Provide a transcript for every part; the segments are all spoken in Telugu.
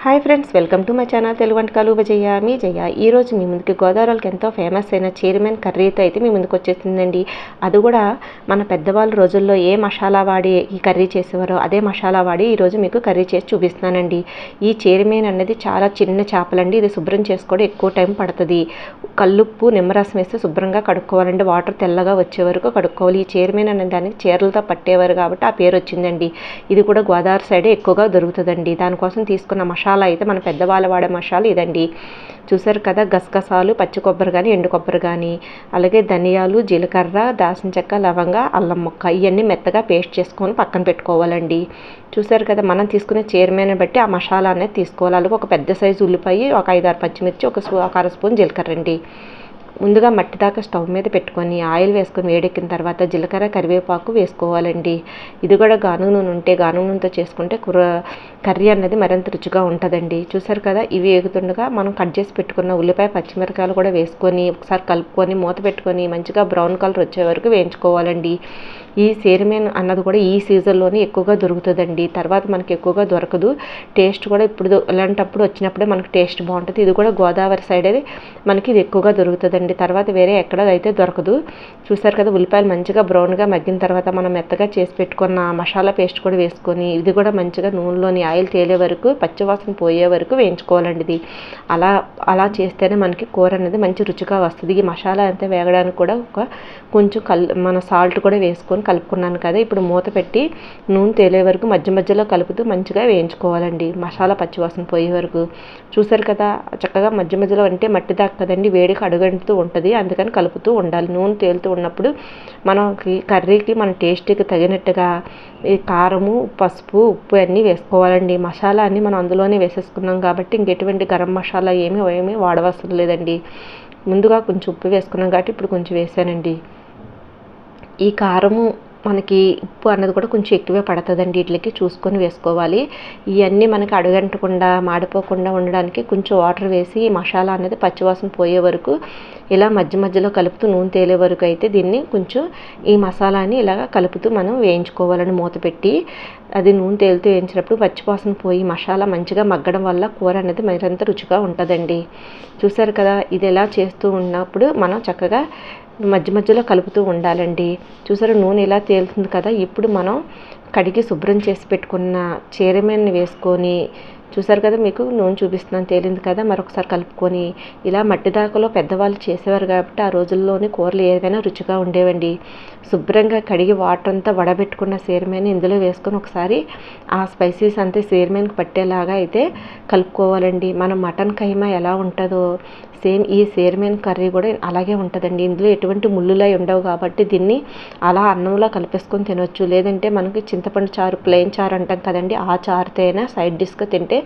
Hi friends, welcome to my channel Telugu వంటకాలు జయ మీ జయ. ఈరోజు మీ ముందుకి గోదావరికి ఎంతో ఫేమస్ అయిన చీరమేన్ కర్రీతో అయితే మీ ముందుకు వచ్చేసిందండి. అది కూడా మన పెద్దవాళ్ళ రోజుల్లో ఏ మసాలా వాడి ఈ కర్రీ చేసేవారో అదే మసాలా వాడి ఈరోజు మీకు కర్రీ చేసి చూపిస్తున్నానండి. ఈ చీరమేన్ అనేది చాలా చిన్న చేపలండి. ఇది శుభ్రం చేసుకోవడం ఎక్కువ టైం పడుతుంది. కల్లుప్పు నిమ్మరసం వేస్తే శుభ్రంగా కడుక్కోవాలండి. వాటర్ తెల్లగా వచ్చే వరకు కడుక్కోవాలి. ఈ చీరమేన్ అనే దానికి చీరలతో పట్టేవారు కాబట్టి ఆ పేరు వచ్చిందండి. ఇది కూడా గోదావరి సైడే ఎక్కువగా దొరుకుతుందండి. దానికోసం తీసుకున్న మసాలా అయితే మన పెద్దవాళ్ళ వాడే మసాలా ఇదండి. చూసారు కదా, గసగసాలు, పచ్చి కొబ్బరి కానీ ఎండు కొబ్బరి కానీ, అలాగే ధనియాలు, జీలకర్ర, దాల్చిన చెక్క, లవంగ, అల్లం ముక్క ఇవన్నీ మెత్తగా పేస్ట్ చేసుకొని పక్కన పెట్టుకోవాలండి. చూసారు కదా, మనం తీసుకునే చీరమేన్ బట్టి ఆ మసాలా అనేది తీసుకోవాలి. అలాగే ఒక పెద్ద సైజు ఉల్లిపాయ, ఒక 5-6 పచ్చిమిర్చి, ఒక అర స్పూన్ జీలకర్ర అండి. ముందుగా మట్టి దాకా స్టవ్ మీద పెట్టుకొని ఆయిల్ వేసుకొని వేడెక్కిన తర్వాత జీలకర్ర, కరివేపాకు వేసుకోవాలండి. ఇది కూడా గానుగ నూనె ఉంటే గానుగ నూనెతో చేసుకుంటే కర్రీ అనేది మరింత రుచిగా ఉంటుందండి. చూసారు కదా, ఇవి వేగుతుండగా మనం కట్ చేసి పెట్టుకున్న ఉల్లిపాయ, పచ్చిమిరకాయలు కూడా వేసుకొని ఒకసారి కలుపుకొని మూత పెట్టుకొని మంచిగా బ్రౌన్ కలర్ వచ్చే వరకు వేయించుకోవాలండి. ఈ చీరమేన్ అన్నది కూడా ఈ సీజన్లోనే ఎక్కువగా దొరుకుతుందండి. తర్వాత మనకి ఎక్కువగా దొరకదు. టేస్ట్ కూడా ఇప్పుడు ఇలాంటప్పుడు వచ్చినప్పుడే మనకి టేస్ట్ బాగుంటుంది. ఇది కూడా గోదావరి సైడ్ అది మనకి ఇది ఎక్కువగా దొరుకుతుందండి. తర్వాత వేరే ఎక్కడ అయితే దొరకదు. చూసారు కదా, ఉల్లిపాయలు మంచిగా బ్రౌన్గా మగ్గిన తర్వాత మనం మెత్తగా చేసి పెట్టుకున్న మసాలా పేస్ట్ కూడా వేసుకొని ఇది కూడా మంచిగా నూనెలోని ఆయిల్ తేలే వరకు, పచ్చివాసన పోయే వరకు వేయించుకోవాలండి. ఇది అలా చేస్తేనే మనకి కూర అనేది మంచి రుచిగా వస్తుంది. ఈ మసాలా అంతా వేగడానికి కూడా కొంచెం మన సాల్ట్ కూడా వేసుకొని కలుపుకున్నాను కదా. ఇప్పుడు మూత పెట్టి నూనె తేలే వరకు మధ్య మధ్యలో కలుపుతూ మంచిగా వేయించుకోవాలండి, మసాలా పచ్చివాసన పోయే వరకు. చూసారు కదా, చక్కగా మధ్య మధ్యలో అంటే మట్టి దాకా కదండి, వేడికి అడుగంటుతూ ఉంటుంది. అందుకని కలుపుతూ ఉండాలి. నూనె తేలుతూ ఉన్నప్పుడు మనకి కర్రీకి మన టేస్ట్కి తగినట్టుగా ఈ కారము, పసుపు, ఉప్పు అన్నీ వేసుకోవాలండి. మసాలా అన్నీ మనం అందులోనే వేసేసుకున్నాం కాబట్టి ఇంకెటువంటి గరం మసాలా ఏమీ వాడవలసిన లేదండి. ముందుగా కొంచెం ఉప్పు వేసుకున్నాం కాబట్టి ఇప్పుడు కొంచెం వేసానండి. ఈ కారము మనకి ఉప్పు అన్నది కూడా కొంచెం ఎక్కువే పడుతుందండి. వీటికి చూసుకొని వేసుకోవాలి. ఇవన్నీ మనకి అడుగంటకుండా మాడిపోకుండా ఉండడానికి కొంచెం వాటర్ వేసి ఈ మసాలా అనేది పచ్చివాసన పోయే వరకు ఇలా మధ్య మధ్యలో కలుపుతూ నూనె తేలే వరకు అయితే దీన్ని కొంచెం ఈ మసాలాని ఇలాగ కలుపుతూ మనం వేయించుకోవాలని మూత పెట్టి. అది నూనె తేలుతూ వేయించినప్పుడు పచ్చివాసన పోయి మసాలా మంచిగా మగ్గడం వల్ల కూర అనేది మరింత రుచిగా ఉంటుందండి. చూసారు కదా, ఇది ఎలా చేస్తూ ఉన్నప్పుడు మనం చక్కగా మధ్య మధ్యలో కలుపుతూ ఉండాలండి. చూసారు, నూనె ఇలా తేలుతుంది కదా. ఇప్పుడు మనం కడిగి శుభ్రం చేసి పెట్టుకున్న చీరమేన్ని వేసుకొని, చూసారు కదా, మీకు నూనె చూపిస్తున్నాను, తేలింది కదా. మరొకసారి కలుపుకొని ఇలా మట్టి దాకలో పెద్దవాళ్ళు చేసేవారు కాబట్టి ఆ రోజుల్లోని కూరలు ఏదైనా రుచిగా ఉండేవండి. శుభ్రంగా కడిగి వాటర్ అంతా వడబెట్టుకున్న చీరమేన్ని ఇందులో వేసుకొని ఒకసారి ఆ స్పైసీస్ అంతా చీరమేన్కి పట్టేలాగా అయితే కలుపుకోవాలండి. మనం మటన్ కైమా ఎలా ఉంటుందో సేమ్ ఈ చీరమేన్ కర్రీ కూడా అలాగే ఉంటుందండి. ఇందులో ఎటువంటి ముళ్ళులై ఉండవు కాబట్టి దీన్ని అలా అన్నంలో కలిపేసుకొని తినొచ్చు. లేదంటే మనకి చింతపండు చారు, ప్లెయిన్ చారు అంటాం కదండి, ఆ చారుతో అయినా సైడ్ డిష్గా తింటే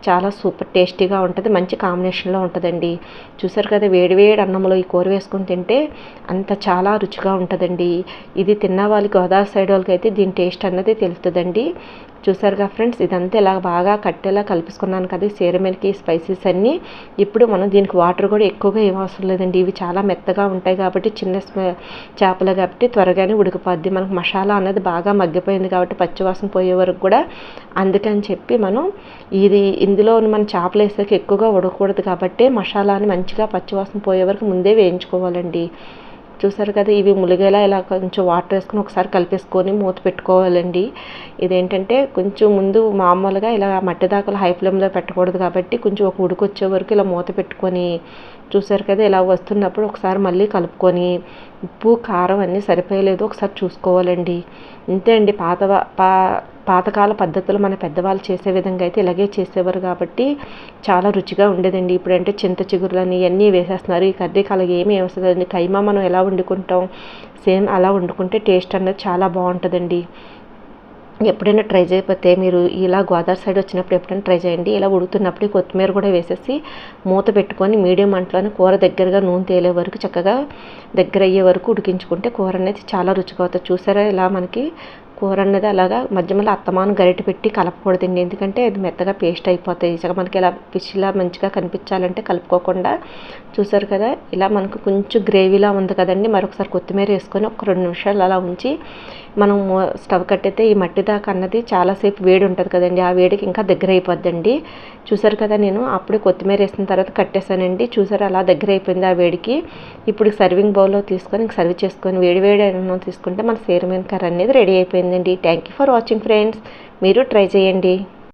చాలా సూపర్ టేస్టీగా ఉంటుంది. మంచి కాంబినేషన్లో ఉంటుందండి. చూసారు కదా, వేడివేడి అన్నంలో ఈ కూర వేసుకొని తింటే చాలా రుచిగా ఉంటుందండి. ఇది తిన్న వాళ్ళకి, గోదావరి సైడ్ వాళ్ళకి అయితే దీని టేస్ట్ అన్నది తెలుస్తుందండి. చూసారుగా ఫ్రెండ్స్, ఇదంతా ఇలా బాగా కట్టేలా కలిపేసుకున్నాను కదా చీరమేన్కి స్పైసెస్ అన్నీ. ఇప్పుడు మనం దీనికి వాటర్ కూడా ఎక్కువగా ఇవ్వవసరం లేదండి. ఇవి చాలా మెత్తగా ఉంటాయి కాబట్టి, చిన్న చేపలు కాబట్టి త్వరగానే ఉడికిపోద్ది. మనకు మసాలా అనేది బాగా మగ్గిపోయింది కాబట్టి పచ్చివాసన పోయే వరకు కూడా. అందుకని చెప్పి మనం ఇందులో మన చేపలు వేసాక ఎక్కువగా ఉడకకూడదు కాబట్టి మసాలాని మంచిగా పచ్చివాసన పోయే వరకు ముందే వేయించుకోవాలండి. చూసారు కదా, ఇవి ములిగేలా ఇలా కొంచెం వాటర్ వేసుకొని ఒకసారి కలిపేసుకొని మూత పెట్టుకోవాలండి. ఇదేంటంటే కొంచెం ముందు మామూలుగా ఇలా మట్టి దాకలు హై ఫ్లేమ్లో పెట్టకూడదు కాబట్టి కొంచెం ఒక ఉడికి వచ్చే వరకు ఇలా మూత పెట్టుకొని, చూసారు కదా, ఇలా వస్తున్నప్పుడు ఒకసారి మళ్ళీ కలుపుకొని ఉప్పు, కారం అన్నీ సరిపోయలేదు ఒకసారి చూసుకోవాలండి. ఇంతే అండి. పాతకాల పద్ధతులు మన పెద్దవాళ్ళు చేసే విధంగా అయితే ఇలాగే చేసేవారు కాబట్టి చాలా రుచిగా ఉండేదండి. ఇప్పుడంటే చింత చిగురులని ఇవన్నీ వేసేస్తున్నారు. ఈ కర్రీకి అలాగే ఏమీ వేస్తుందండి. కైమా మనం ఎలా వండుకుంటాం సేమ్ అలా వండుకుంటే టేస్ట్ అనేది చాలా బాగుంటుందండి. ఎప్పుడైనా ట్రై చేయకపోతే మీరు ఇలా గోదావరి సైడ్ వచ్చినప్పుడు ఎప్పుడైనా ట్రై చేయండి. ఇలా ఉడుకుతున్నప్పుడు కొత్తిమీర కూడా వేసేసి మూత పెట్టుకొని మీడియం మంటలోనే కూర దగ్గరగా నూనె తేలే వరకు చక్కగా దగ్గర అయ్యే వరకు ఉడికించుకుంటే కూర అనేది చాలా రుచిగా అవుతుంది. చూసారా, ఇలా మనకి కూర అన్నది అలాగా మధ్య మధ్యలో అత్తమాను గరిటె పెట్టి కలపకూడదండి, ఎందుకంటే అది మెత్తగా పేస్ట్ అయిపోతాయి. ఇక మనకి ఇలా ఫిష్లా మంచిగా కనిపించాలంటే కలుపుకోకుండా. చూసారు కదా, ఇలా మనకు కొంచెం గ్రేవీలా ఉంది కదండి. మరొకసారి కొత్తిమీర వేసుకొని ఒక 2 నిమిషాలు అలా ఉంచి మనం స్టవ్ కట్టయితే ఈ మట్టి దాకా అన్నది చాలాసేపు వేడి ఉంటుంది కదండి, ఆ వేడికి ఇంకా దగ్గర అయిపోద్దండి. చూసారు కదా, నేను అప్పుడే కొత్తిమీర వేసిన తర్వాత కట్టేసానండి. చూసారు అలా దగ్గర అయిపోయింది ఆ వేడికి. ఇప్పుడు సర్వింగ్ బౌల్లో తీసుకొని సర్వ్ చేసుకొని వేడి వేడి అన్నం తీసుకుంటే మన చీరమైన కర్రీ అనేది రెడీ అయిపోయిందండి. Thank you for watching friends. మీరు ట్రై చేయండి.